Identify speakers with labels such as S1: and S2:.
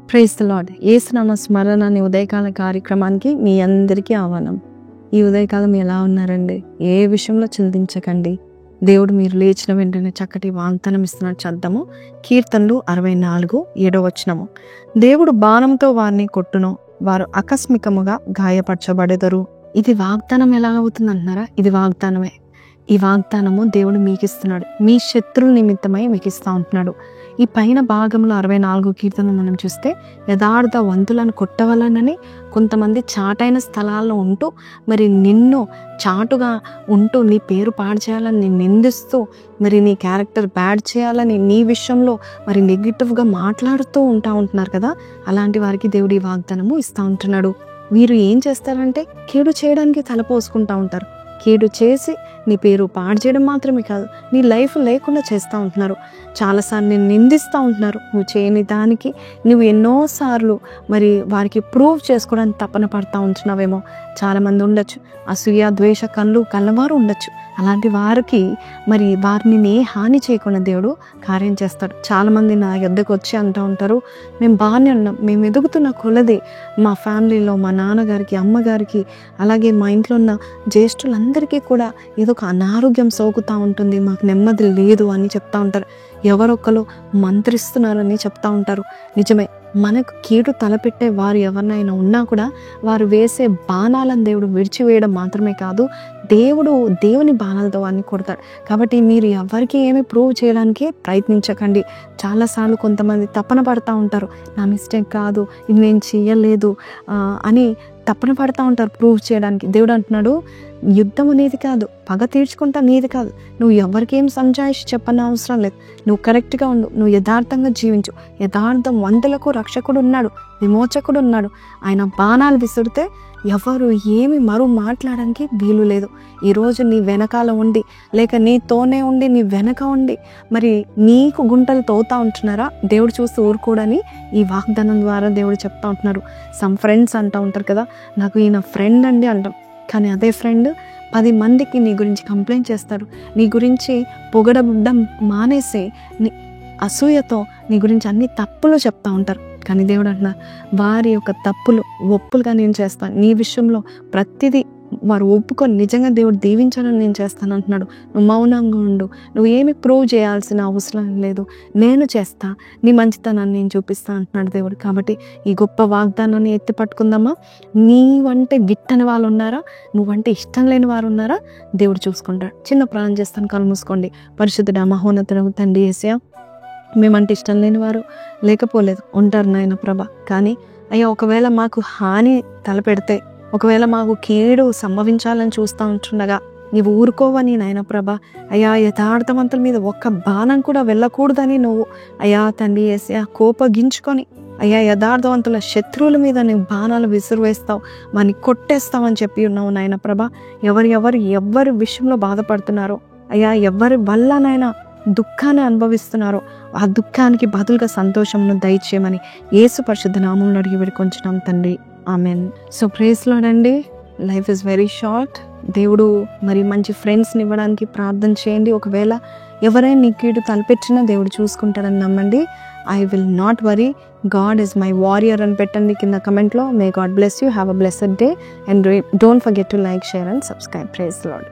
S1: Praise the lord. యేసునామ స్మరణ అనే ఉదయకాల కార్యక్రమానికి మీ అందరికీ ఆహ్వానం. ఈ ఉదయకాలం ఎలా ఉన్నారండి? ఏ విషయంలో చింతించకండి. దేవుడు మీరు లేచిన వెంటనే చక్కటి వాగ్దానం ఇస్తున్నాడు. చద్దాము. కీర్తనలు 64:7. దేవుడు బాణంతో వారిని కొట్టును, వారు ఆకస్మికముగా గాయపరచబడెదరు. ఇది వాగ్దానం ఎలా అవుతుంది అంటున్నారా? ఇది వాగ్దానమే. ఈ వాగ్దానము దేవుడు మీకు ఇస్తున్నాడు. మీ శత్రువుల నిమిత్తమై మీకు ఇస్తూ ఉంటున్నాడు. ఈ పైన భాగంలో 64 కీర్తనలు మనం చూస్తే యథార్థవంతులను కొట్టవలనని కొంతమంది చాటైన స్థలాల్లో ఉంటూ మరి నిన్ను చాటుగా ఉంటూ నీ పేరు పాడు చేయాలని నిందిస్తూ మరి నీ క్యారెక్టర్ బ్యాడ్ చేయాలని నీ విషయంలో మరి నెగిటివ్గా మాట్లాడుతూ ఉంటున్నారు కదా. అలాంటి వారికి దేవుడు ఈ వాగ్దానము ఇస్తూ ఉంటున్నాడు. వీరు ఏం చేస్తారంటే కీడు చేయడానికి తలపోసుకుంటూ ఉంటారు. కీడు చేసి నీ పేరు పాడు చేయడం మాత్రమే కాదు, నీ లైఫ్ లేకుండా చేస్తూ ఉంటున్నారు. చాలాసార్లు నేను నిందిస్తూ ఉంటున్నారు. నువ్వు చేయని దానికి నువ్వు ఎన్నోసార్లు మరి వారికి ప్రూవ్ చేసుకోవడానికి తపన పడుతూ ఉంటున్నావేమో. చాలామంది ఉండొచ్చు, అసూయ ద్వేష కలవారు ఉండొచ్చు. అలాంటి వారికి మరి వారిని ఏ హాని చేయకుండా దేవుడు కార్యం చేస్తాడు. చాలామంది నా యొద్దకు వచ్చి అంటూ ఉంటారు, మేము బాగానే ఉన్నాం, మేము ఎదుగుతున్న కొలది మా ఫ్యామిలీలో మా నాన్నగారికి అమ్మగారికి అలాగే మా ఇంట్లో ఉన్న జ్యేష్ఠులందరికీ కూడా ఏదో ఒక అనారోగ్యం సోకుతూ ఉంటుంది, మాకు నెమ్మది లేదు అని చెప్తా ఉంటారు. ఎవరొక్కరు మంత్రిస్తున్నారని చెప్తా ఉంటారు. నిజమే, మనకు కీడు తలపెట్టే వారు ఎవరినైనా ఉన్నా కూడా వారు వేసే బాణాలను దేవుడు విడిచివేయడం మాత్రమే కాదు, దేవుని బాణాలతో వారిని కొడతాడు. కాబట్టి మీరు ఎవరికి ఏమి ప్రూవ్ చేయడానికి ప్రయత్నించకండి. చాలాసార్లు కొంతమంది తపన పడుతూ ఉంటారు, నా మిస్టేక్ కాదు, ఇది నేను చేయలేదు అని తపన పడుతూ ఉంటారు ప్రూవ్ చేయడానికి. దేవుడు అంటున్నాడు, యుద్ధం అనేది కాదు, పగ తీర్చుకుంటా నీది కాదు. నువ్వు ఎవరికి ఏం సంజాయిషి చెప్పని అవసరం లేదు. నువ్వు కరెక్ట్గా ఉండు, నువ్వు యథార్థంగా జీవించు. యథార్థం వంతులకు రక్షకుడు ఉన్నాడు, విమోచకుడు ఉన్నాడు. ఆయన బాణాలు విసురితే ఎవరు ఏమి మాట్లాడడానికి వీలు లేదు. ఈరోజు నీ వెనకాల ఉండి లేక నీతోనే ఉండి నీ వెనక ఉండి మరి నీకు గుంటలు తోతా ఉంటున్నారా? దేవుడు చూస్తూ ఊరుకోడని ఈ వాగ్దానం ద్వారా దేవుడు చెప్తా ఉంటున్నారు. సమ్ ఫ్రెండ్స్ అంటూ ఉంటారు కదా, నాకు ఈయన ఫ్రెండ్ అండి అంటాం. కానీ అదే ఫ్రెండ్ 10 మందికి నీ గురించి కంప్లైంట్ చేస్తారు. నీ గురించి పొగడబుడ్డం మానేసి నీ అసూయతో నీ గురించి అన్ని తప్పులు చెప్తా ఉంటారు. కానీ దేవుడు అంటున్నారు, వారి యొక్క తప్పులు ఒప్పులుగా నేను చేస్తాను. నీ విషయంలో ప్రతిదీ వారు ఒప్పుకొని నిజంగా దేవుడు దీవించాలని నేను చేస్తాను అంటున్నాడు. నువ్వు మౌనంగా ఉండు, నువ్వు ఏమి ప్రూవ్ చేయాల్సిన అవసరం లేదు, నేను చేస్తా, నీ మంచితనాన్ని నేను చూపిస్తా అంటున్నాడు దేవుడు. కాబట్టి ఈ గొప్ప వాగ్దానాన్ని ఎత్తి పట్టుకుందామా? నీవంటే గిట్టని వాళ్ళు ఉన్నారా? నువ్వంటే ఇష్టం లేని వారు ఉన్నారా? దేవుడు చూసుకుంటాడు. చిన్న ప్రాణం చేస్తాను, కళ్ళు మూసుకోండి. పరిశుద్ధుడా మహోన్నతుడగు తండ్రి యేసయ్యా, మేమంటే ఇష్టం లేని వారు లేకపోలేదు, ఉంటారు నాయన ప్రభ. కానీ అయ్యా, ఒకవేళ మాకు హాని తలపెడితే, ఒకవేళ మాకు కీడు సంభవించాలని చూస్తూ ఉంటుండగా నీవు ఊరుకోవని నాయన ప్రభ. అయ్యా, యథార్థవంతుల మీద ఒక్క బాణం కూడా వెళ్ళకూడదని నువ్వు అయ్యా తండ్రి యేసయ్యా కోపగించుకొని అయ్యా యథార్థవంతుల శత్రువుల మీద నువ్వు బాణాలు విసిరివేస్తావు, వారిని కొట్టేస్తావు అని చెప్పి ఉన్నావు నాయన ప్రభ. ఎవరి విషయంలో బాధపడుతున్నారో అయ్యా, ఎవరి వల్ల నాయన దుఃఖాన్ని అనుభవిస్తున్నారో ఆ దుఃఖానికి బదులుగా సంతోషంను దయచేయమని యేసు పరిశుద్ధ నామములో అడిగి వేడుకొంచున్నాం తండ్రి, ఆమెన్. సో ప్రైజ్ లార్డ్ అండి. Life is very short. దేవుడు మరి మంచి ఫ్రెండ్స్ని ఇవ్వడానికి ప్రార్థన చేయండి. ఒకవేళ ఎవరైనా నీ కీడు తలపెట్టినా దేవుడు చూసుకుంటాడని నమ్మండి. I will not worry, God is my warrior అని పెట్టండి కింద కమెంట్లో. May God bless you, have a blessed day and don't forget to like, share and subscribe. Praise lord.